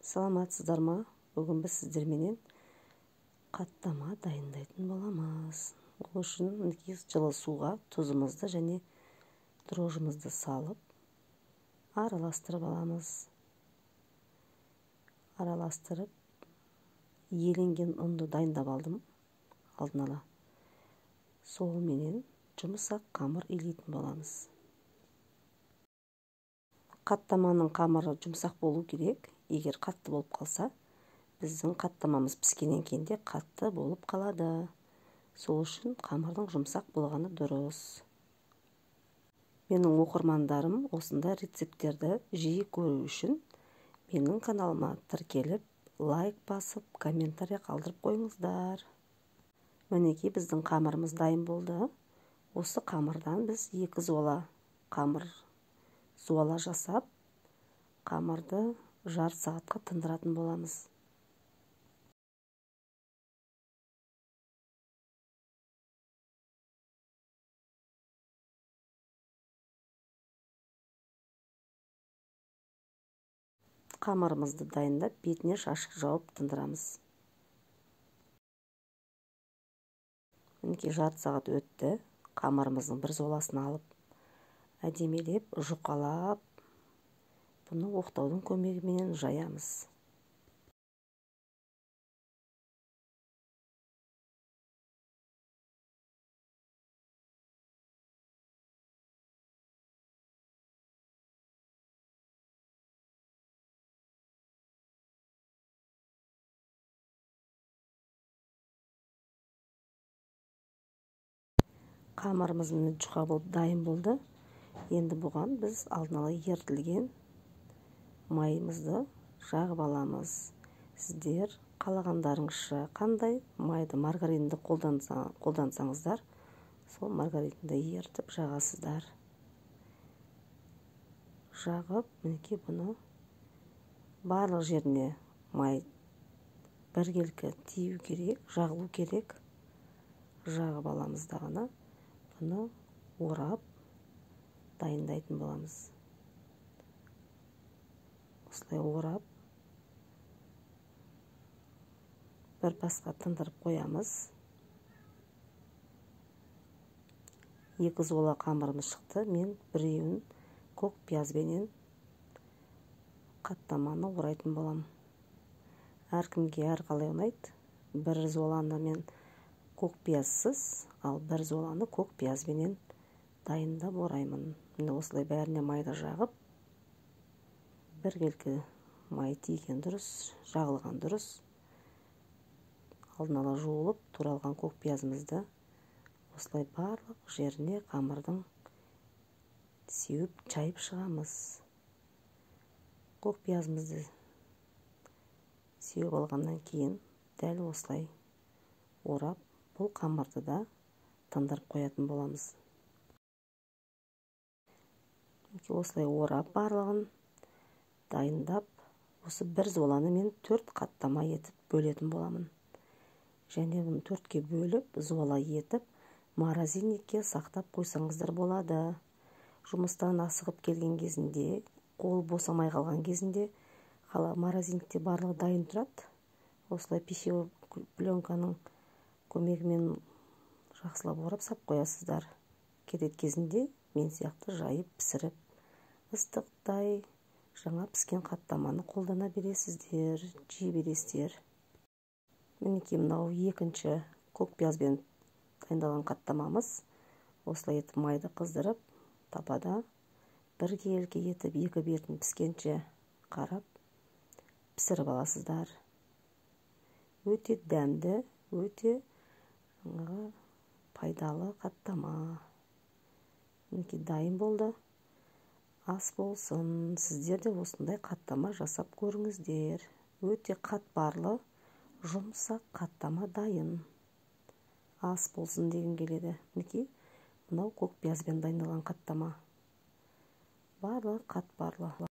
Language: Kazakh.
Саламатсыздар ма? Бүгін біз сіздерменен қаттама дайындайтын боламыз. Ол үшін жылы суға тұзымызды және дрожжымызды салып, араластырып аламыз. Араластырып, еленген ұнды дайындап алдым алдын ала. Сол менен жұмсақ қамыр илейтін боламыз. Қаттаманың қамыры жұмсақ болу керек. Егер қатты болып қалса, біздің қаттамамыз піскеннен кейін де қатты болып қалады. Сол үшін қамырдың жұмсақ болғаны дұрыс. Менің оқырмандарым осындай рецепттерді жиі көру үшін менің каналыма тіркеліп, лайк басып, комментарий қалдырып қойыңыздар. Мінекей біздің қамырымыз дайын болды. Осы қамырдан біз 2 зуала қамыр зуала жасап, қамырды жарты сағатқа тындыратын боламыз. Қамырымызды дайындап, бетіне шашық жауып тындырамыз. Мінекей жарты сағат өтті. Қамырымыздың бір зуаласын алып, әдемелеп, жұқалап, бұны оқтаудың көмегімен жаямыз. Қамырымыз жұқа болып дайын болды. Енді бұған біз алдын ала ерітілген майымызды жағып аламыз. Сіздер қалағандарыңызша қандай майды, маргаринді қолдансаңыздар, сол маргаринді ерітіп жағасыздар. Жағып, мінекей бұны барлық жеріне май біркелкі тию керек, жағылу керек. Жағып аламыз дағына, бұны орап дайындайтын боламыз. Осылай орап, бір пасқа тындырып қоямыз. 2 зуала қамырымыз шықты. Мен біреуін көк пиязбенен қаттаманы орайтын болам. Әркімге әрқалай ұнайды. 1 зуаланы мен көк пиязсыз, ал 1 зуаланы көк пиязбенен дайындап ораймын. Осылай бәріне майды жағып, біркелкі май тиген дұрыс, жағылған дұрыс. Алдын ала жуылып, туралған көк пиязымызды осылай барлық жеріне қамырдың сеуіп, чайып шығамыз. Көк пиязымызды сеуіп алғаннан кейін дәл осылай орап, бұл қамырды да тындырып қоятын боламыз. Осылай орап барлығын дайындап, осы 1 зуаланы мен 4 қаттама етіп бөлетін боламын. Және бұны 4-ке бөліп, зуала етіп, морозильникке сақтап қойсаңыздар болады. Жұмыстан асығып келген кезінде, қол босамай қалған кезінде, морозильникте барлығы дайын тұрады. Осылай пищевой пленканың көмегімен жақсылап орап сап қоясыздар. Керек кезінде мен сияқты жайып пісіріп, ыстықтай жаңа піскен қаттаманы қолдана бересіздер, жей бересіздер. Мінекей мынау 2-ші көк пиязбен дайындалған қаттамамыз. Осылай етіп майды қыздырып, тапада біркелкі етіп 2 бетін піскенше қарап пісіріп аласыздар. Өте дәмді, өте пайдалы қаттама. Мінекей дайын болды. Ас болсын. Сіздер де осындай қаттама жасап көріңіздер. Өте қатпарлы, жұмсақ қаттама дайын. Ас болсын деген келеді. Мінекей мынау көк пиязбен дайындалған қаттама. Барлығы қатпарлы.